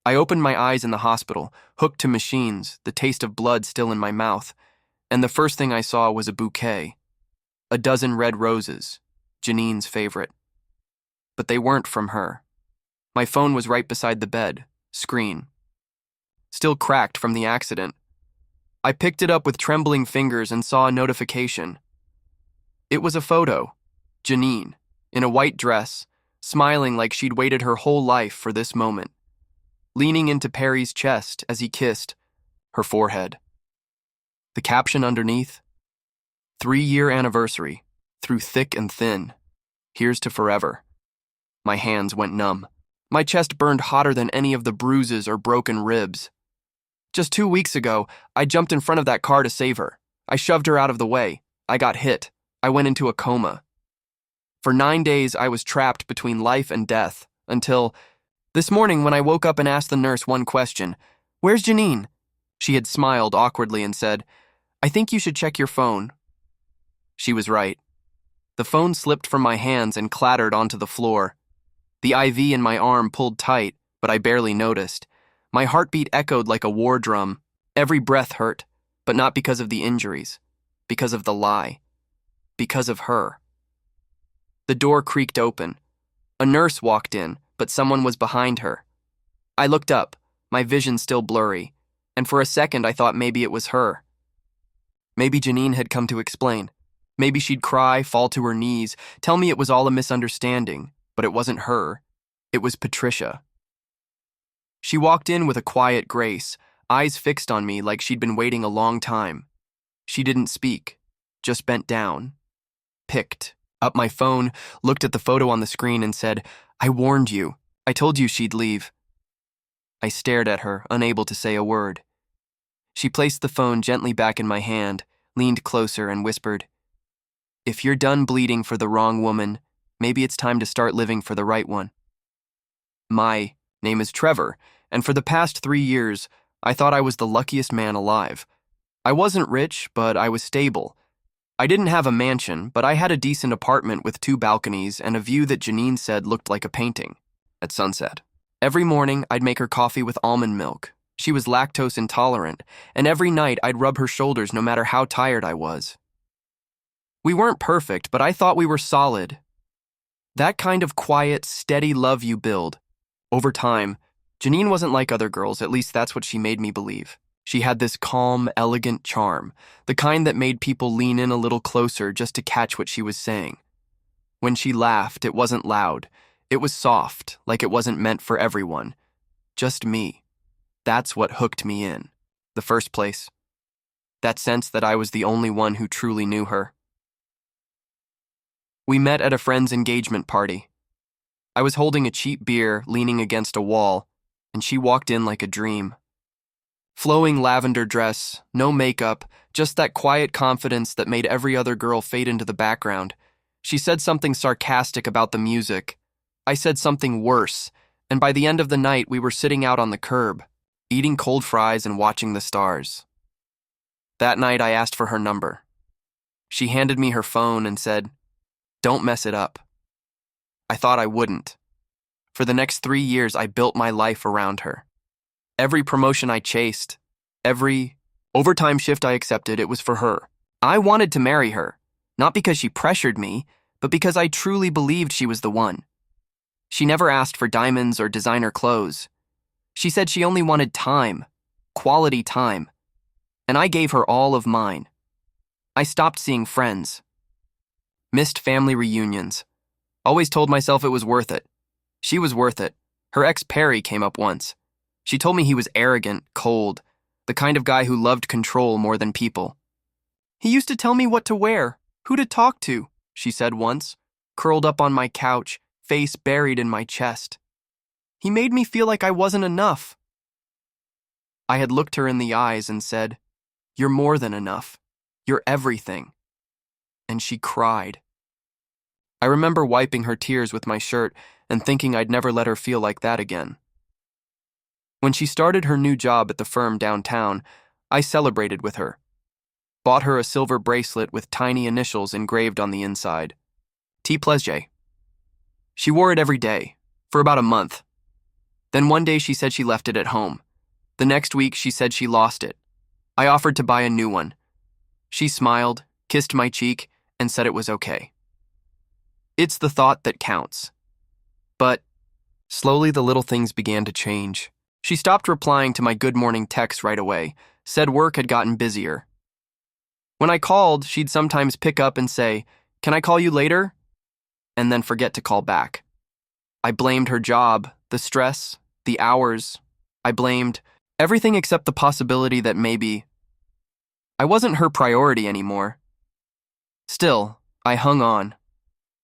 I opened my eyes in the hospital, hooked to machines, the taste of blood still in my mouth, and the first thing I saw was a bouquet. A dozen red roses, Janine's favorite. But they weren't from her. My phone was right beside the bed, screen. Still cracked from the accident. I picked it up with trembling fingers and saw a notification. It was a photo. Janine, in a white dress, smiling like she'd waited her whole life for this moment, leaning into Perry's chest as he kissed her forehead. The caption underneath, 3-year anniversary, through thick and thin. Here's to forever. My hands went numb. My chest burned hotter than any of the bruises or broken ribs. Just 2 weeks ago, I jumped in front of that car to save her. I shoved her out of the way. I got hit. I went into a coma. For 9 days, I was trapped between life and death, until this morning when I woke up and asked the nurse one question, "Where's Janine?" She had smiled awkwardly and said, "I think you should check your phone." She was right. The phone slipped from my hands and clattered onto the floor. The IV in my arm pulled tight, but I barely noticed. My heartbeat echoed like a war drum. Every breath hurt, but not because of the injuries, because of the lie, because of her. The door creaked open. A nurse walked in, but someone was behind her. I looked up, my vision still blurry, and for a second I thought maybe it was her. Maybe Janine had come to explain. Maybe she'd cry, fall to her knees, tell me it was all a misunderstanding, but it wasn't her. It was Patricia. She walked in with a quiet grace, eyes fixed on me like she'd been waiting a long time. She didn't speak, just bent down, picked up my phone, looked at the photo on the screen and said, "I warned you. I told you she'd leave." I stared at her, unable to say a word. She placed the phone gently back in my hand, leaned closer and whispered, "If you're done bleeding for the wrong woman, maybe it's time to start living for the right one." My name is Trevor, and for the past 3 years, I thought I was the luckiest man alive. I wasn't rich, but I was stable. I didn't have a mansion, but I had a decent apartment with 2 balconies and a view that Janine said looked like a painting at sunset. Every morning, I'd make her coffee with almond milk. She was lactose intolerant, and every night I'd rub her shoulders no matter how tired I was. We weren't perfect, but I thought we were solid. That kind of quiet, steady love you build. Over time, Janine wasn't like other girls, at least that's what she made me believe. She had this calm, elegant charm, the kind that made people lean in a little closer just to catch what she was saying. When she laughed, it wasn't loud. It was soft, like it wasn't meant for everyone. Just me. That's what hooked me in. The first place. That sense that I was the only one who truly knew her. We met at a friend's engagement party. I was holding a cheap beer, leaning against a wall, and she walked in like a dream. Flowing lavender dress, no makeup, just that quiet confidence that made every other girl fade into the background. She said something sarcastic about the music. I said something worse, and by the end of the night we were sitting out on the curb, eating cold fries and watching the stars. That night I asked for her number. She handed me her phone and said, "Don't mess it up." I thought I wouldn't. For the next 3 years I built my life around her. Every promotion I chased, every overtime shift I accepted, it was for her. I wanted to marry her, not because she pressured me, but because I truly believed she was the one. She never asked for diamonds or designer clothes. She said she only wanted time, quality time, and I gave her all of mine. I stopped seeing friends, missed family reunions, always told myself it was worth it. She was worth it. Her ex Perry came up once. She told me he was arrogant, cold, the kind of guy who loved control more than people. "He used to tell me what to wear, who to talk to," she said once, curled up on my couch, face buried in my chest. "He made me feel like I wasn't enough." I had looked her in the eyes and said, "You're more than enough. You're everything." And she cried. I remember wiping her tears with my shirt and thinking I'd never let her feel like that again. When she started her new job at the firm downtown, I celebrated with her. Bought her a silver bracelet with tiny initials engraved on the inside. tLeave. She wore it every day, for about a month. Then one day she said she left it at home. The next week she said she lost it. I offered to buy a new one. She smiled, kissed my cheek, and said it was okay. It's the thought that counts. But slowly the little things began to change. She stopped replying to my good morning texts right away, said work had gotten busier. When I called, she'd sometimes pick up and say, "Can I call you later?" and then forget to call back. I blamed her job, the stress, the hours. I blamed everything except the possibility that maybe I wasn't her priority anymore. Still, I hung on,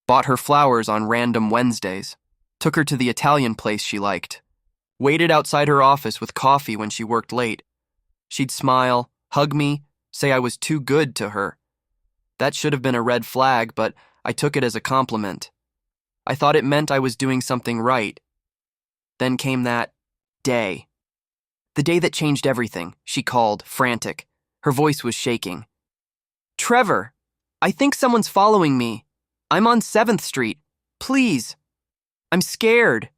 bought her flowers on random Wednesdays, took her to the Italian place she liked, waited outside her office with coffee when she worked late. She'd smile, hug me, say I was too good to her. That should have been a red flag, but I took it as a compliment. I thought it meant I was doing something right. Then came that day. The day that changed everything. She called, frantic. Her voice was shaking. "Trevor, I think someone's following me. I'm on 7th Street. Please. I'm scared."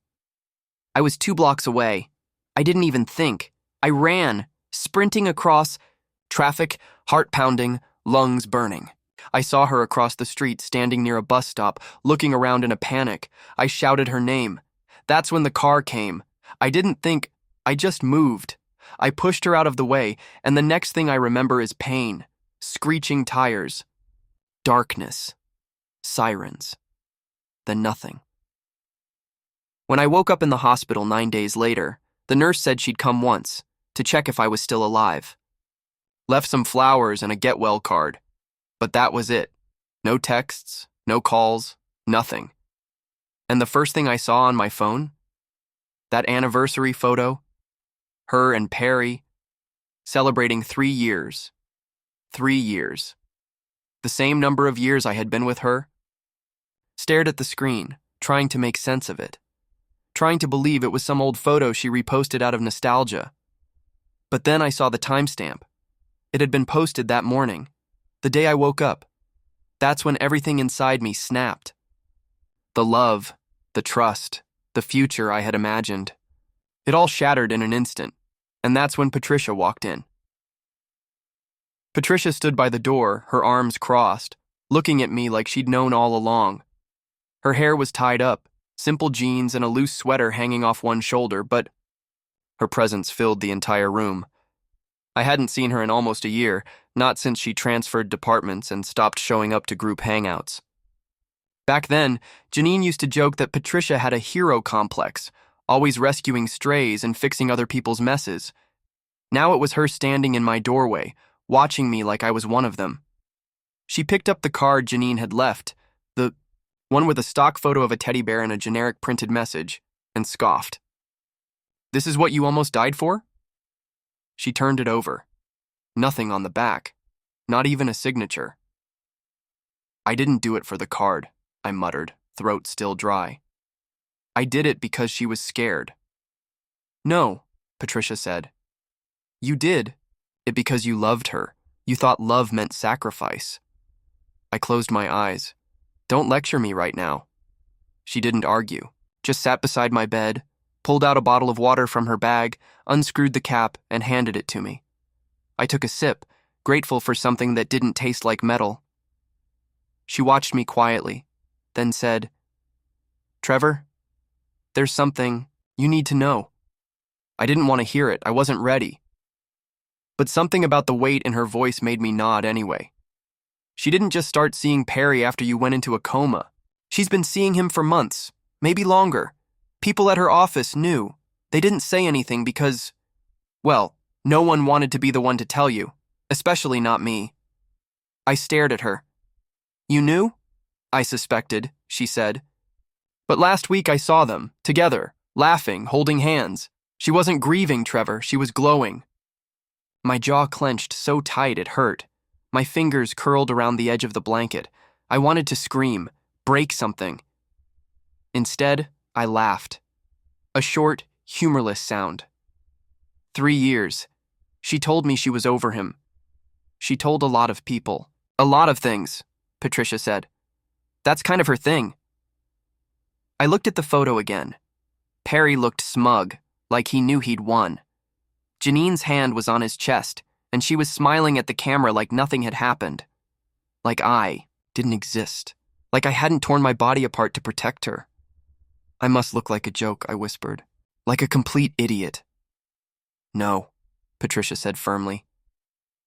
I was 2 blocks away. I didn't even think. I ran, sprinting across traffic, heart pounding, lungs burning. I saw her across the street, standing near a bus stop, looking around in a panic. I shouted her name. That's when the car came. I didn't think, I just moved. I pushed her out of the way, and the next thing I remember is pain, screeching tires, darkness, sirens, then nothing. When I woke up in the hospital 9 days later, the nurse said she'd come once to check if I was still alive. Left some flowers and a get well card. But that was it. No texts, no calls, nothing. And the first thing I saw on my phone? That anniversary photo? Her and Perry, celebrating 3 years. 3 years. The same number of years I had been with her. Stared at the screen, trying to make sense of it. Trying to believe it was some old photo she reposted out of nostalgia. But then I saw the timestamp. It had been posted that morning. The day I woke up. That's when everything inside me snapped. The love, the trust, the future I had imagined. It all shattered in an instant, and that's when Patricia walked in. Patricia stood by the door, her arms crossed, looking at me like she'd known all along. Her hair was tied up, simple jeans and a loose sweater hanging off one shoulder, but her presence filled the entire room. I hadn't seen her in almost a year, not since she transferred departments and stopped showing up to group hangouts. Back then, Janine used to joke that Patricia had a hero complex, always rescuing strays and fixing other people's messes. Now it was her standing in my doorway, watching me like I was one of them. She picked up the card Janine had left, the one with a stock photo of a teddy bear and a generic printed message, and scoffed. "This is what you almost died for?" She turned it over. Nothing on the back. Not even a signature. "I didn't do it for the card," I muttered, throat still dry. "I did it because she was scared." "No," Patricia said. "You did it because you loved her. You thought love meant sacrifice." I closed my eyes. "Don't lecture me right now." She didn't argue, just sat beside my bed, pulled out a bottle of water from her bag, unscrewed the cap, and handed it to me. I took a sip, grateful for something that didn't taste like metal. She watched me quietly, then said, "Trevor, there's something you need to know." I didn't want to hear it. I wasn't ready. But something about the weight in her voice made me nod anyway. "She didn't just start seeing Perry after you went into a coma. She's been seeing him for months, maybe longer. People at her office knew. They didn't say anything because, well, no one wanted to be the one to tell you, especially not me." I stared at her. "You knew?" "I suspected," she said. "But last week I saw them, together, laughing, holding hands. She wasn't grieving, Trevor, she was glowing." My jaw clenched so tight it hurt. My fingers curled around the edge of the blanket. I wanted to scream, break something. Instead, I laughed. A short, humorless sound. 3 years. She told me she was over him. She told a lot of people. "A lot of things," Patricia said. "That's kind of her thing." I looked at the photo again. Perry looked smug, like he knew he'd won. Janine's hand was on his chest, and she was smiling at the camera like nothing had happened. Like I didn't exist. Like I hadn't torn my body apart to protect her. I must look like a joke, I whispered. Like a complete idiot. No, Patricia said firmly.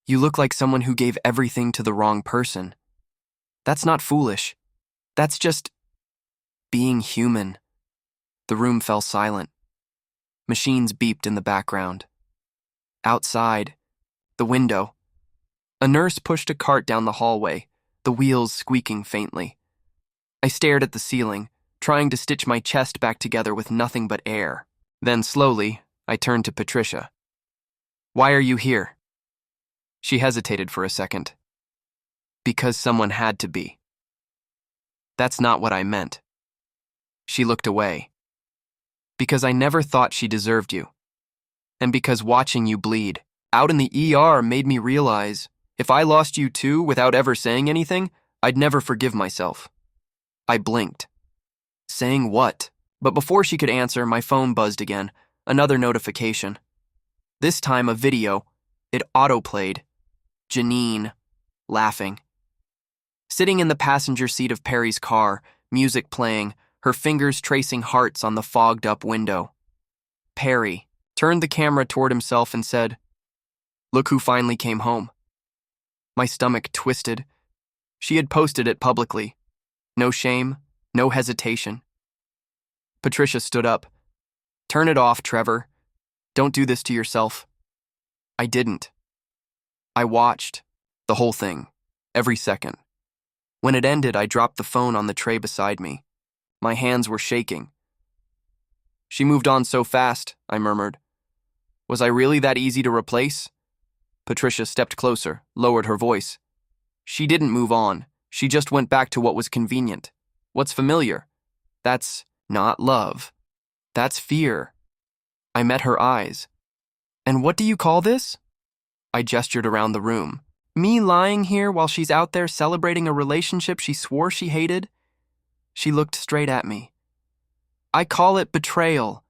You look like someone who gave everything to the wrong person. That's not foolish. That's just being human. The room fell silent. Machines beeped in the background. Outside, the window. A nurse pushed a cart down the hallway, the wheels squeaking faintly. I stared at the ceiling, trying to stitch my chest back together with nothing but air. Then slowly, I turned to Patricia. Why are you here? She hesitated for a second. Because someone had to be. That's not what I meant. She looked away. Because I never thought she deserved you. And because watching you bleed out in the ER made me realize if I lost you too without ever saying anything, I'd never forgive myself. I blinked. Saying what? But before she could answer, my phone buzzed again. Another notification. This time a video. It autoplayed. Janine, laughing. Sitting in the passenger seat of Perry's car, music playing, her fingers tracing hearts on the fogged-up window. Perry turned the camera toward himself and said, Look who finally came home. My stomach twisted. She had posted it publicly. No shame, no hesitation. Patricia stood up. Turn it off, Trevor. Don't do this to yourself. I didn't. I watched the whole thing, every second. When it ended, I dropped the phone on the tray beside me. My hands were shaking. She moved on so fast, I murmured. Was I really that easy to replace? Patricia stepped closer, lowered her voice. She didn't move on. She just went back to what was convenient. What's familiar? That's not love. That's fear. I met her eyes. And what do you call this? I gestured around the room. Me lying here while she's out there celebrating a relationship she swore she hated? She looked straight at me. I call it betrayal.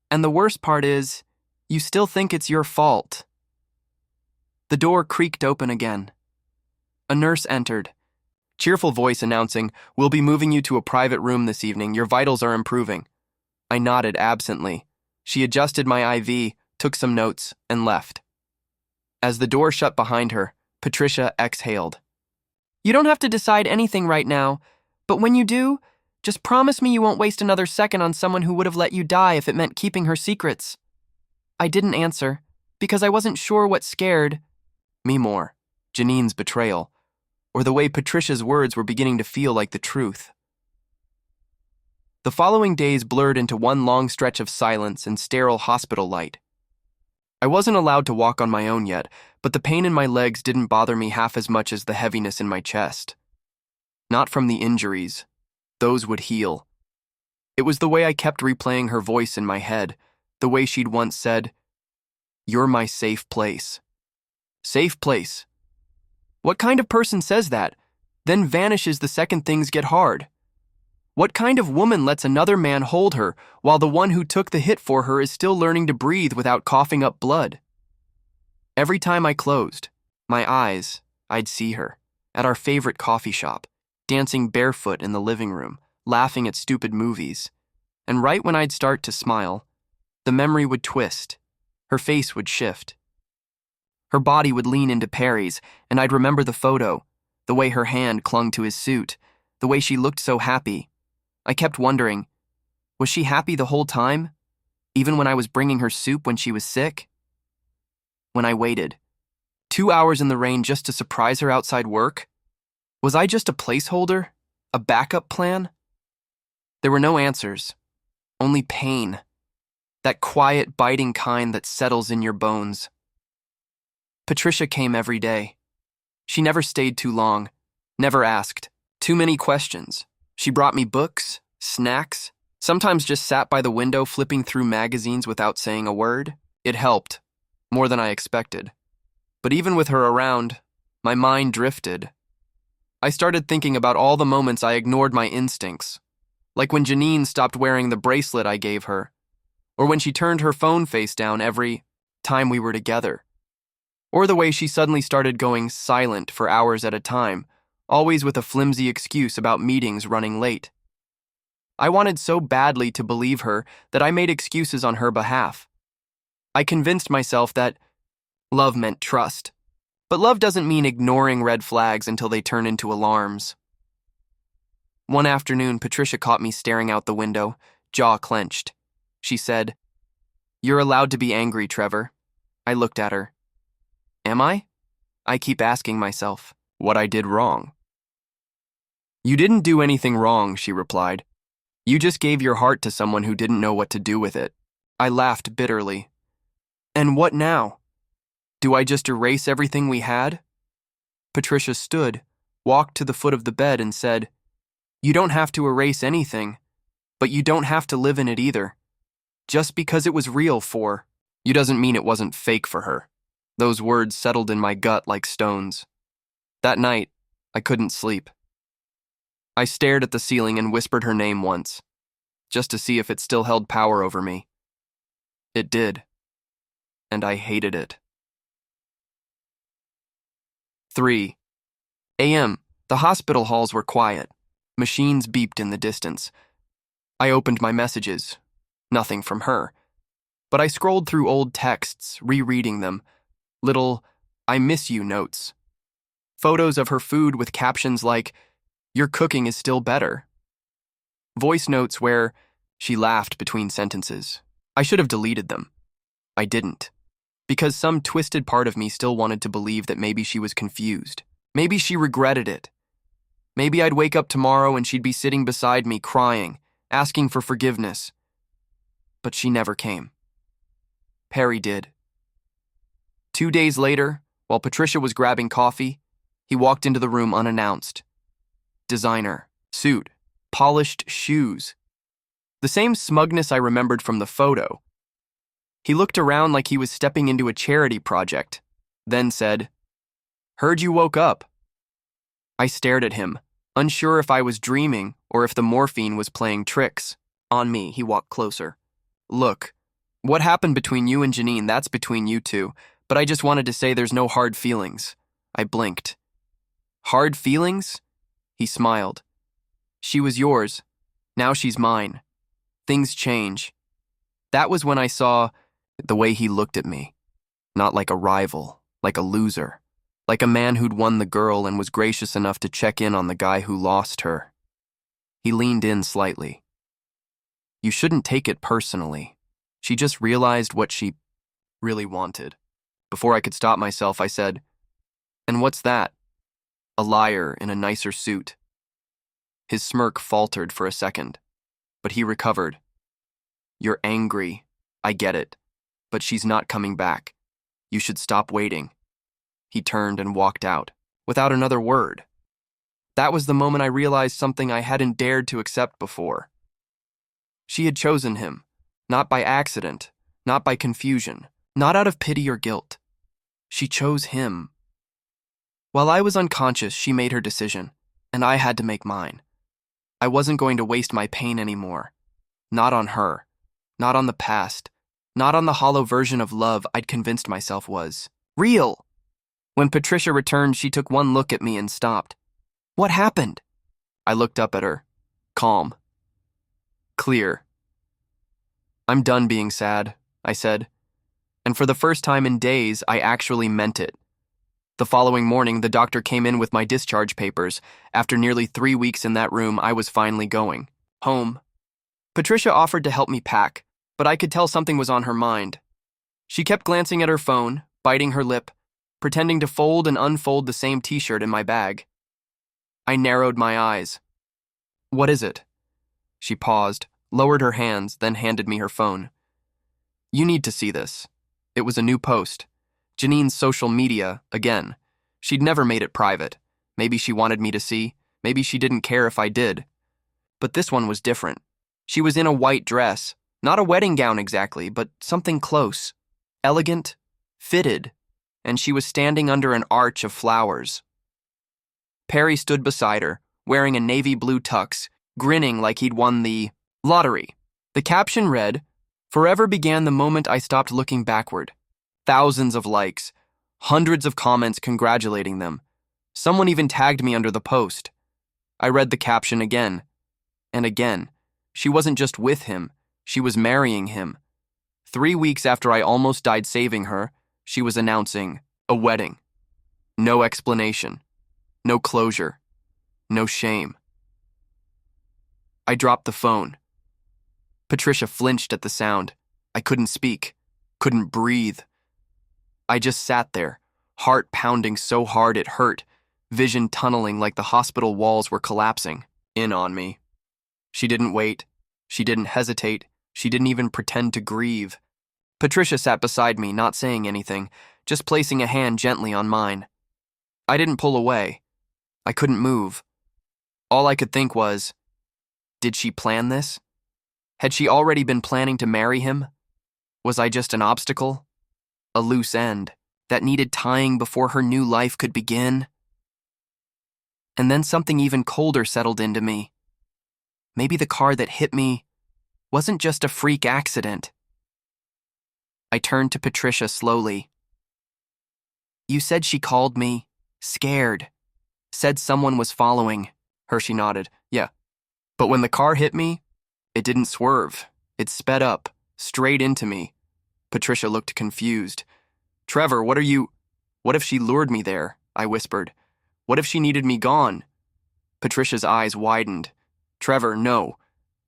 And the worst part is, you still think it's your fault. The door creaked open again. A nurse entered. Cheerful voice announcing, We'll be moving you to a private room this evening. Your vitals are improving. I nodded absently. She adjusted my IV, took some notes, and left. As the door shut behind her, Patricia exhaled. You don't have to decide anything right now, but when you do, just promise me you won't waste another second on someone who would have let you die if it meant keeping her secrets. I didn't answer, because I wasn't sure what scared me more, Janine's betrayal, or the way Patricia's words were beginning to feel like the truth. The following days blurred into one long stretch of silence and sterile hospital light. I wasn't allowed to walk on my own yet, but the pain in my legs didn't bother me half as much as the heaviness in my chest. Not from the injuries. Those would heal. It was the way I kept replaying her voice in my head, the way she'd once said, You're my safe place. Safe place. What kind of person says that, then vanishes the second things get hard? What kind of woman lets another man hold her while the one who took the hit for her is still learning to breathe without coughing up blood? Every time I closed my eyes, I'd see her at our favorite coffee shop, dancing barefoot in the living room, laughing at stupid movies. And right when I'd start to smile, the memory would twist, her face would shift. Her body would lean into Perry's, and I'd remember the photo, the way her hand clung to his suit, the way she looked so happy. I kept wondering, was she happy the whole time? Even when I was bringing her soup when she was sick? When I waited, 2 hours in the rain just to surprise her outside work? Was I just a placeholder? A backup plan? There were no answers, only pain. That quiet, biting kind that settles in your bones. Patricia came every day. She never stayed too long, never asked too many questions. She brought me books, snacks, sometimes just sat by the window flipping through magazines without saying a word. It helped, more than I expected. But even with her around, my mind drifted. I started thinking about all the moments I ignored my instincts, like when Janine stopped wearing the bracelet I gave her, or when she turned her phone face down every time we were together, or the way she suddenly started going silent for hours at a time, always with a flimsy excuse about meetings running late. I wanted so badly to believe her that I made excuses on her behalf. I convinced myself that love meant trust, but love doesn't mean ignoring red flags until they turn into alarms. One afternoon, Patricia caught me staring out the window, jaw clenched. She said, "You're allowed to be angry, Trevor." I looked at her. Am I? I keep asking myself what I did wrong. "You didn't do anything wrong," she replied. "You just gave your heart to someone who didn't know what to do with it." I laughed bitterly. "And what now? Do I just erase everything we had?" Patricia stood, walked to the foot of the bed and said, "You don't have to erase anything, but you don't have to live in it either. Just because it was real for you doesn't mean it wasn't fake for her." Those words settled in my gut like stones. That night, I couldn't sleep. I stared at the ceiling and whispered her name once, just to see if it still held power over me. It did, and I hated it. 3 a.m. The hospital halls were quiet. Machines beeped in the distance. I opened my messages. Nothing from her. But I scrolled through old texts, rereading them. Little "I miss you" notes. Photos of her food with captions like, "Your cooking is still better." Voice notes where she laughed between sentences. I should have deleted them. I didn't. Because some twisted part of me still wanted to believe that maybe she was confused. Maybe she regretted it. Maybe I'd wake up tomorrow and she'd be sitting beside me crying, asking for forgiveness. But she never came. Perry did. 2 days later, while Patricia was grabbing coffee, he walked into the room unannounced. Designer, suit, polished shoes. The same smugness I remembered from the photo. He looked around like he was stepping into a charity project, then said, "Heard you woke up." I stared at him, unsure if I was dreaming or if the morphine was playing tricks. On me, he walked closer. "Look, what happened between you and Janine, that's between you two, but I just wanted to say there's no hard feelings." I blinked. "Hard feelings?" He smiled. "She was yours. Now she's mine. Things change." That was when I saw the way he looked at me. Not like a rival, like a loser. Like a man who'd won the girl and was gracious enough to check in on the guy who lost her. He leaned in slightly. "You shouldn't take it personally. She just realized what she really wanted." Before I could stop myself, I said, "And what's that?" "A liar in a nicer suit." His smirk faltered for a second, but he recovered. "You're angry. I get it. But she's not coming back. You should stop waiting." He turned and walked out, without another word. That was the moment I realized something I hadn't dared to accept before. She had chosen him, not by accident, not by confusion, not out of pity or guilt. She chose him. While I was unconscious, she made her decision, and I had to make mine. I wasn't going to waste my pain anymore. Not on her, not on the past, not on the hollow version of love I'd convinced myself was real. When Patricia returned, she took one look at me and stopped. "What happened?" I looked up at her, calm, clear. "I'm done being sad," I said. And for the first time in days, I actually meant it. The following morning, the doctor came in with my discharge papers. After nearly 3 weeks in that room, I was finally going home. Patricia offered to help me pack, but I could tell something was on her mind. She kept glancing at her phone, biting her lip, pretending to fold and unfold the same t-shirt in my bag. I narrowed my eyes. "What is it?" She paused, lowered her hands, then handed me her phone. "You need to see this." It was a new post. Janine's social media, again. She'd never made it private. Maybe she wanted me to see. Maybe she didn't care if I did. But this one was different. She was in a white dress. Not a wedding gown exactly, but something close. Elegant, fitted, and she was standing under an arch of flowers. Perry stood beside her, wearing a navy blue tux, grinning like he'd won the lottery. The caption read, Forever began the moment I stopped looking backward. Thousands of likes, hundreds of comments congratulating them. Someone even tagged me under the post. I read the caption again and again. She wasn't just with him, she was marrying him. 3 weeks after I almost died saving her, she was announcing a wedding. No explanation, no closure, no shame. I dropped the phone. Patricia flinched at the sound. I couldn't speak, couldn't breathe. I just sat there, heart pounding so hard it hurt, vision tunneling like the hospital walls were collapsing in on me. She didn't wait. She didn't hesitate. She didn't even pretend to grieve. Patricia sat beside me, not saying anything, just placing a hand gently on mine. I didn't pull away. I couldn't move. All I could think was, did she plan this? Had she already been planning to marry him? Was I just an obstacle? A loose end that needed tying before her new life could begin? And then something even colder settled into me. Maybe the car that hit me wasn't just a freak accident. I turned to Patricia slowly. You said she called me scared. Said someone was following her. She nodded. Yeah. But when the car hit me, it didn't swerve. It sped up, straight into me. Patricia looked confused. Trevor, what if she lured me there? I whispered. What if she needed me gone? Patricia's eyes widened. Trevor, no.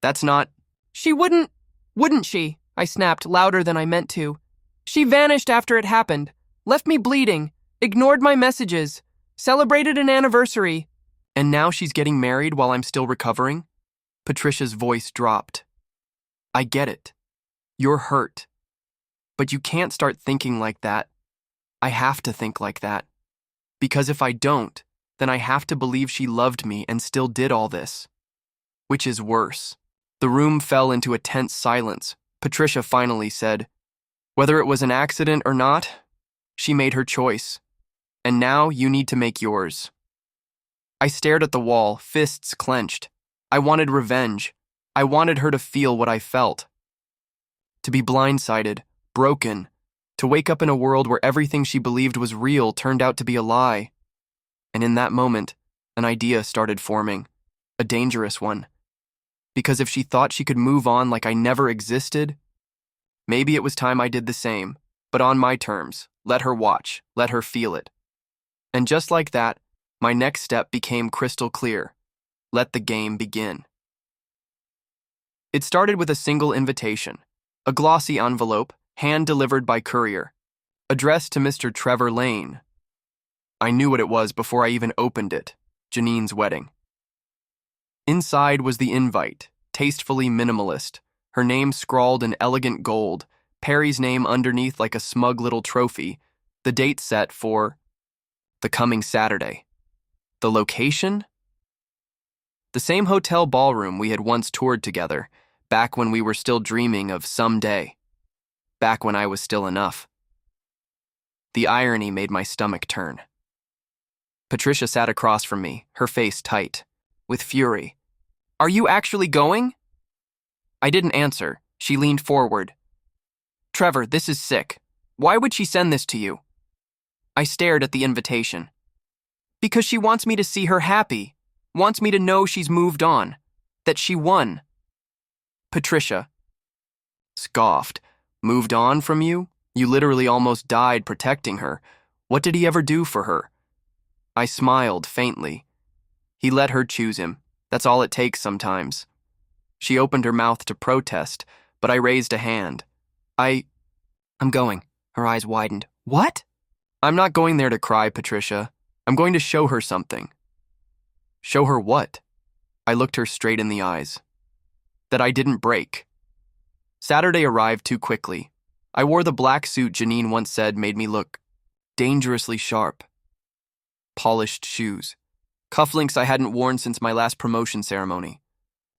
That's not... She wouldn't she? I snapped louder than I meant to. She vanished after it happened, left me bleeding, ignored my messages, celebrated an anniversary. And now she's getting married while I'm still recovering? Patricia's voice dropped. I get it. You're hurt. But you can't start thinking like that. I have to think like that. Because if I don't, then I have to believe she loved me and still did all this. Which is worse. The room fell into a tense silence. Patricia finally said, whether it was an accident or not, she made her choice. And now you need to make yours. I stared at the wall, fists clenched. I wanted revenge. I wanted her to feel what I felt. To be blindsided, broken, to wake up in a world where everything she believed was real turned out to be a lie. And in that moment, an idea started forming, a dangerous one. Because if she thought she could move on like I never existed, maybe it was time I did the same, but on my terms, let her watch, let her feel it. And just like that, my next step became crystal clear. Let the game begin. It started with a single invitation, a glossy envelope, hand-delivered by courier, addressed to Mr. Trevor Lane. I knew what it was before I even opened it, Janine's wedding. Inside was the invite, tastefully minimalist, her name scrawled in elegant gold, Perry's name underneath like a smug little trophy, the date set for the coming Saturday. The location? The same hotel ballroom we had once toured together, back when we were still dreaming of someday. Back when I was still enough. The irony made my stomach turn. Patricia sat across from me, her face tight, with fury. Are you actually going? I didn't answer. She leaned forward. Trevor, this is sick. Why would she send this to you? I stared at the invitation. Because she wants me to see her happy, wants me to know she's moved on, that she won. Patricia scoffed. Moved on from you? You literally almost died protecting her. What did he ever do for her? I smiled faintly. He let her choose him. That's all it takes sometimes. She opened her mouth to protest, but I raised a hand. I'm going. Her eyes widened. What? I'm not going there to cry, Patricia. I'm going to show her something. Show her what? I looked her straight in the eyes. That I didn't break. Saturday arrived too quickly. I wore the black suit Janine once said made me look dangerously sharp. Polished shoes. Cufflinks I hadn't worn since my last promotion ceremony.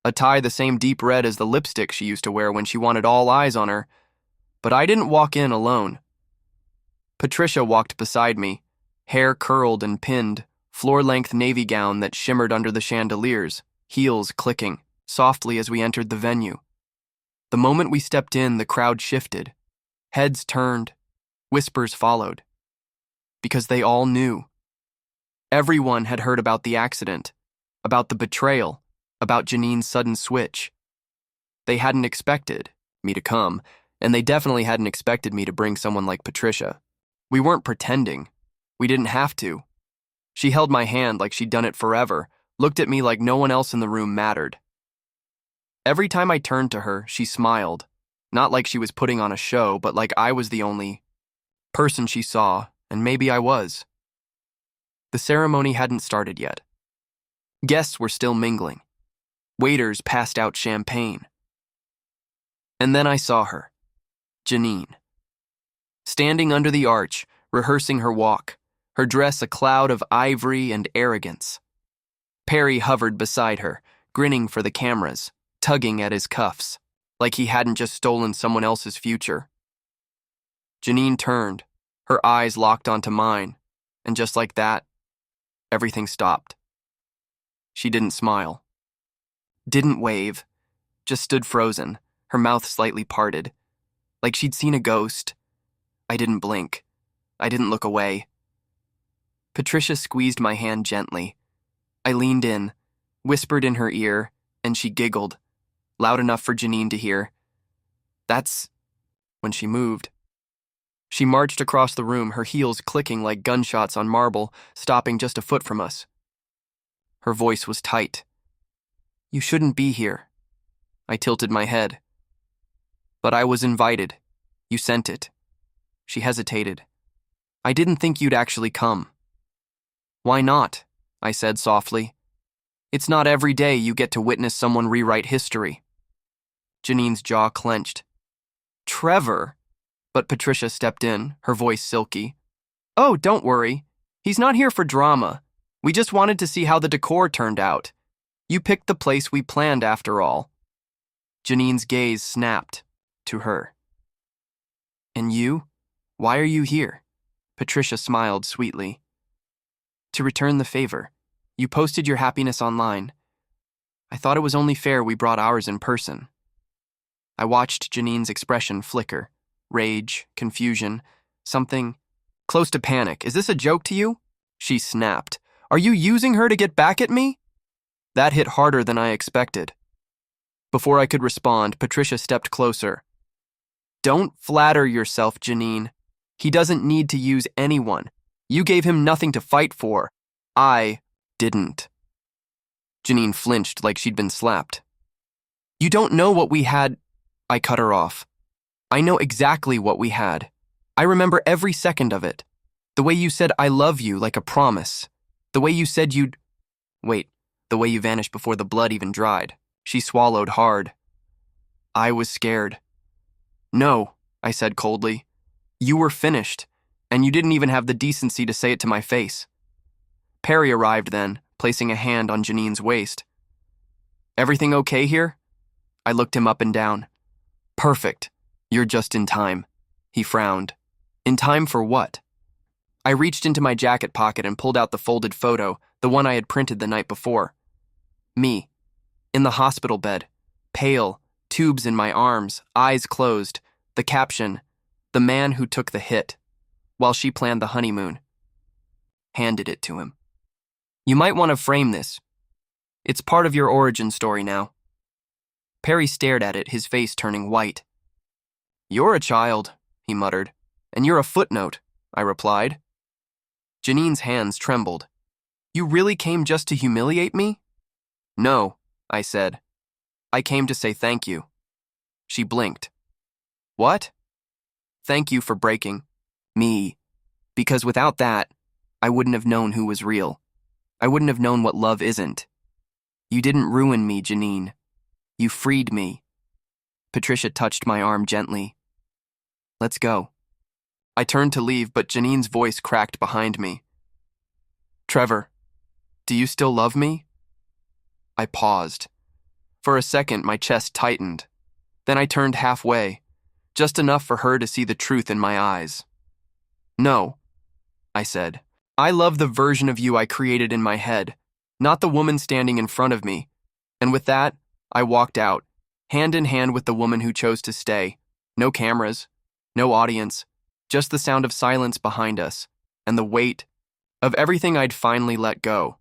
A tie the same deep red as the lipstick she used to wear when she wanted all eyes on her. But I didn't walk in alone. Patricia walked beside me, hair curled and pinned, floor-length navy gown that shimmered under the chandeliers, heels clicking softly as we entered the venue. The moment we stepped in, the crowd shifted. Heads turned. Whispers followed. Because they all knew. Everyone had heard about the accident, about the betrayal, about Janine's sudden switch. They hadn't expected me to come, and they definitely hadn't expected me to bring someone like Patricia. We weren't pretending. We didn't have to. She held my hand like she'd done it forever, looked at me like no one else in the room mattered. Every time I turned to her, she smiled, not like she was putting on a show, but like I was the only person she saw, and maybe I was. The ceremony hadn't started yet. Guests were still mingling. Waiters passed out champagne. And then I saw her, Janine. Standing under the arch, rehearsing her walk, her dress a cloud of ivory and arrogance. Perry hovered beside her, grinning for the cameras, tugging at his cuffs, like he hadn't just stolen someone else's future. Janine turned, her eyes locked onto mine, and just like that, everything stopped. She didn't smile. Didn't wave, just stood frozen, her mouth slightly parted, like she'd seen a ghost. I didn't blink. I didn't look away. Patricia squeezed my hand gently. I leaned in, whispered in her ear, and she giggled, loud enough for Janine to hear. That's when she moved. She marched across the room, her heels clicking like gunshots on marble, stopping just a foot from us. Her voice was tight. You shouldn't be here. I tilted my head. But I was invited. You sent it. She hesitated. I didn't think you'd actually come. Why not? I said softly. It's not every day you get to witness someone rewrite history. Janine's jaw clenched. Trevor? But Patricia stepped in, her voice silky. Oh, don't worry. He's not here for drama. We just wanted to see how the decor turned out. You picked the place we planned after all. Janine's gaze snapped to her. And you? Why are you here? Patricia smiled sweetly. To return the favor. You posted your happiness online. I thought it was only fair we brought ours in person. I watched Janine's expression flicker. Rage, confusion, something close to panic. Is this a joke to you? She snapped. Are you using her to get back at me? That hit harder than I expected. Before I could respond, Patricia stepped closer. Don't flatter yourself, Janine. He doesn't need to use anyone. You gave him nothing to fight for. I didn't. Janine flinched like she'd been slapped. You don't know what we had. I cut her off. I know exactly what we had. I remember every second of it. The way you said I love you like a promise. The way you said you'd... Wait, the way you vanished before the blood even dried. She swallowed hard. I was scared. No, I said coldly. You were finished, and you didn't even have the decency to say it to my face. Perry arrived then, placing a hand on Janine's waist. Everything okay here? I looked him up and down. Perfect. You're just in time. He frowned. In time for what? I reached into my jacket pocket and pulled out the folded photo, the one I had printed the night before. Me. In the hospital bed. Pale, tubes in my arms, eyes closed. The caption, the man who took the hit, while she planned the honeymoon. Handed it to him. You might want to frame this. It's part of your origin story now. Perry stared at it, his face turning white. You're a child, he muttered. And you're a footnote, I replied. Janine's hands trembled. You really came just to humiliate me? No, I said. I came to say thank you. She blinked. What? Thank you for breaking me. Because without that, I wouldn't have known who was real. I wouldn't have known what love isn't. You didn't ruin me, Janine. You freed me. Patricia touched my arm gently. Let's go. I turned to leave, but Janine's voice cracked behind me. Trevor, do you still love me? I paused. For a second, my chest tightened. Then I turned halfway, just enough for her to see the truth in my eyes. No, I said. I love the version of you I created in my head, not the woman standing in front of me. And with that, I walked out, hand in hand with the woman who chose to stay. No cameras, no audience, just the sound of silence behind us, and the weight of everything I'd finally let go.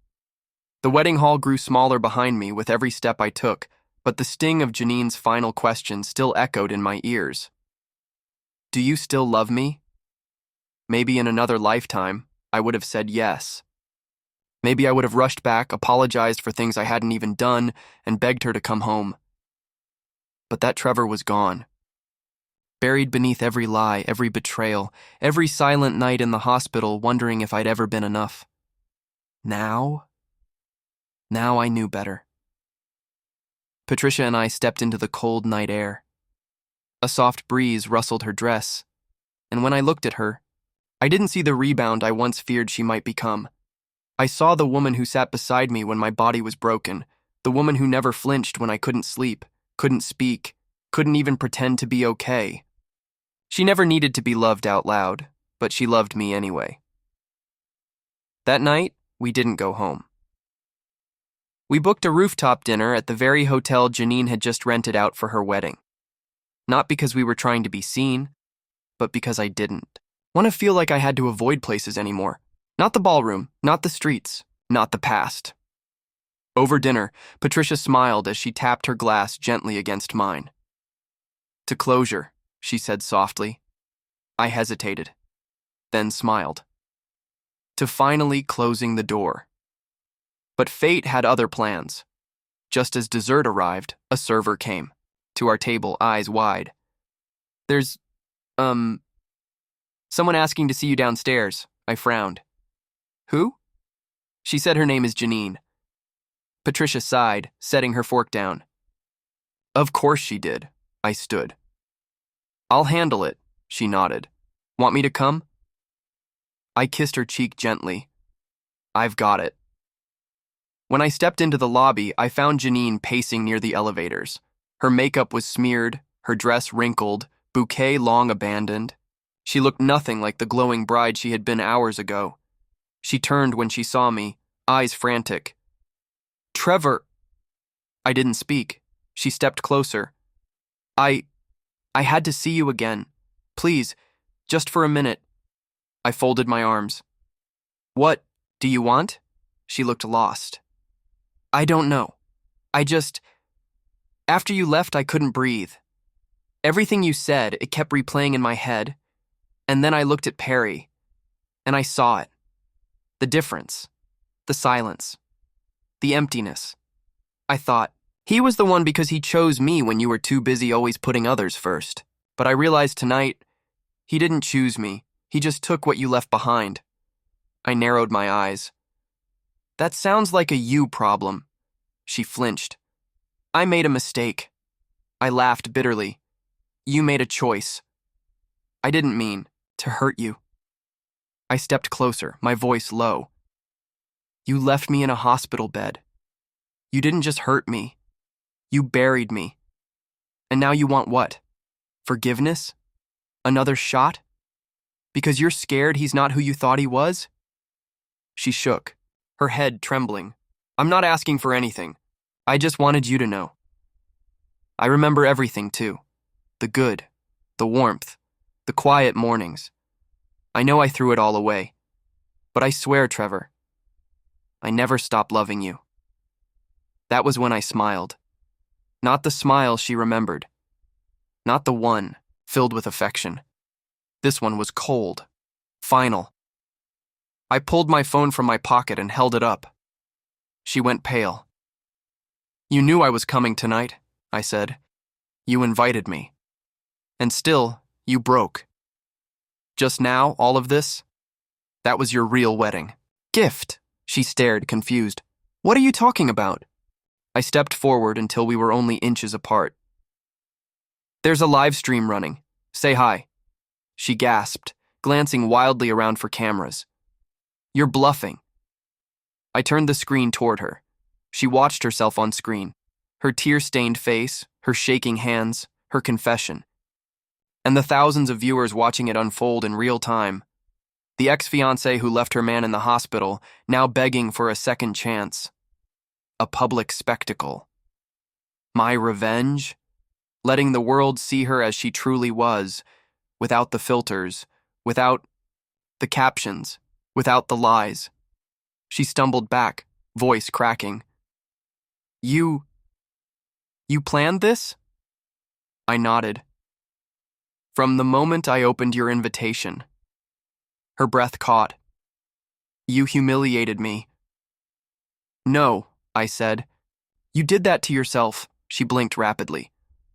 The wedding hall grew smaller behind me with every step I took, but the sting of Janine's final question still echoed in my ears. Do you still love me? Maybe in another lifetime, I would have said yes. Maybe I would have rushed back, apologized for things I hadn't even done, and begged her to come home. But that Trevor was gone. Buried beneath every lie, every betrayal, every silent night in the hospital wondering if I'd ever been enough. Now I knew better. Patricia and I stepped into the cold night air. A soft breeze rustled her dress, and when I looked at her, I didn't see the rebound I once feared she might become. I saw the woman who sat beside me when my body was broken, the woman who never flinched when I couldn't sleep, couldn't speak, couldn't even pretend to be okay. She never needed to be loved out loud, but she loved me anyway. That night, we didn't go home. We booked a rooftop dinner at the very hotel Janine had just rented out for her wedding. Not because we were trying to be seen, but because I didn't want to feel like I had to avoid places anymore. Not the ballroom, not the streets, not the past. Over dinner, Patricia smiled as she tapped her glass gently against mine. To closure, she said softly. I hesitated, then smiled. To finally closing the door. But fate had other plans. Just as dessert arrived, a server came to our table, eyes wide. There's, someone asking to see you downstairs. I frowned. Who? She said her name is Janine. Patricia sighed, setting her fork down. Of course she did. I stood. I'll handle it, she nodded. Want me to come? I kissed her cheek gently. I've got it. When I stepped into the lobby, I found Janine pacing near the elevators. Her makeup was smeared, her dress wrinkled, bouquet long abandoned. She looked nothing like the glowing bride she had been hours ago. She turned when she saw me, eyes frantic. Trevor! I didn't speak. She stepped closer. I had to see you again. Please, just for a minute. I folded my arms. What do you want? She looked lost. I don't know. After you left, I couldn't breathe. Everything you said, it kept replaying in my head. And then I looked at Perry, and I saw it. The difference. The silence. The emptiness. I thought, he was the one because he chose me when you were too busy always putting others first. But I realized tonight, he didn't choose me. He just took what you left behind. I narrowed my eyes. That sounds like a you problem. She flinched. I made a mistake. I laughed bitterly. You made a choice. I didn't mean to hurt you. I stepped closer, my voice low. You left me in a hospital bed. You didn't just hurt me. You buried me. And now you want what? Forgiveness? Another shot? Because you're scared he's not who you thought he was? She shook, her head trembling. I'm not asking for anything. I just wanted you to know. I remember everything, too. The good, the warmth, the quiet mornings. I know I threw it all away. But I swear, Trevor, I never stopped loving you. That was when I smiled. Not the smile she remembered. Not the one filled with affection. This one was cold, final. I pulled my phone from my pocket and held it up. She went pale. You knew I was coming tonight, I said. You invited me. And still, you broke. Just now, all of this? That was your real wedding. Gift. She stared, confused. What are you talking about? I stepped forward until we were only inches apart. There's a live stream running. Say hi. She gasped, glancing wildly around for cameras. You're bluffing. I turned the screen toward her. She watched herself on screen. Her tear-stained face, her shaking hands, her confession. And the thousands of viewers watching it unfold in real time. The ex-fiancé who left her man in the hospital, now begging for a second chance. A public spectacle. My revenge? letting the world see her as she truly was, without the filters, without the captions, without the lies. She stumbled back, voice cracking. You planned this? I nodded. From the moment I opened your invitation. Her breath caught. You humiliated me. No, I said. You did that to yourself. She blinked rapidly.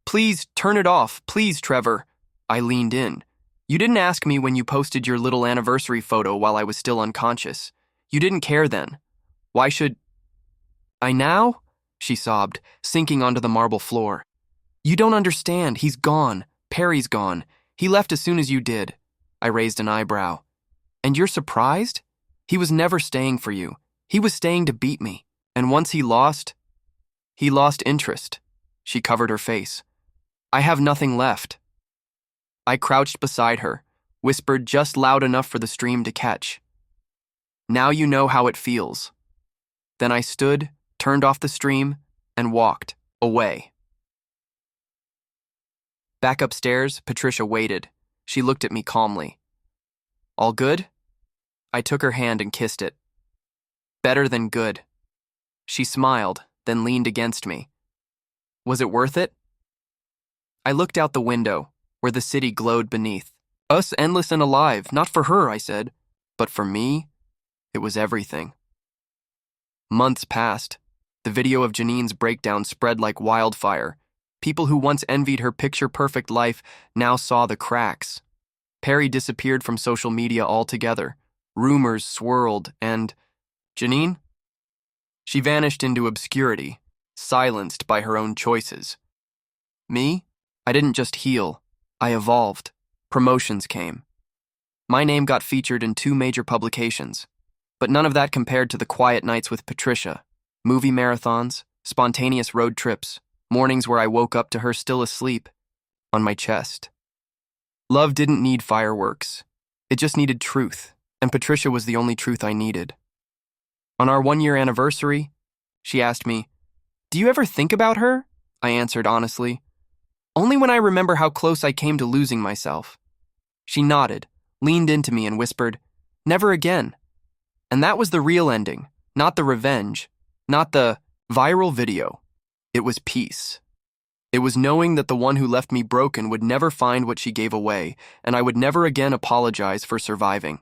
Please, turn it off. Please, Trevor. I leaned in. You didn't ask me when you posted your little anniversary photo while I was still unconscious. You didn't care then. Why should I now? She sobbed, sinking onto the marble floor. You don't understand. He's gone. Perry's gone. He left as soon as you did. I raised an eyebrow. And you're surprised? He was never staying for you. He was staying to beat me. And once he lost interest. She covered her face. I have nothing left. I crouched beside her, whispered just loud enough for the stream to catch. Now you know how it feels. Then I stood, turned off the stream, and walked away. Back upstairs, Patricia waited. She looked at me calmly. All good? I took her hand and kissed it. Better than good. She smiled, then leaned against me. Was it worth it? I looked out the window, where the city glowed beneath. Us endless and alive, not for her, I said. But for me, it was everything. Months passed. The video of Janine's breakdown spread like wildfire. People who once envied her picture-perfect life now saw the cracks. Perry disappeared from social media altogether. Rumors swirled, and Janine? She vanished into obscurity, silenced by her own choices. Me? I didn't just heal. I evolved. Promotions came. My name got featured in 2 major publications, but none of that compared to the quiet nights with Patricia, movie marathons, spontaneous road trips, mornings where I woke up to her still asleep, on my chest. Love didn't need fireworks. It just needed truth, and Patricia was the only truth I needed. On our 1-year anniversary, she asked me, "Do you ever think about her?" I answered honestly, "Only when I remember how close I came to losing myself." She nodded, leaned into me and whispered, "Never again." And that was the real ending, not the revenge, not the viral video. It was peace. It was knowing that the one who left me broken would never find what she gave away, and I would never again apologize for surviving.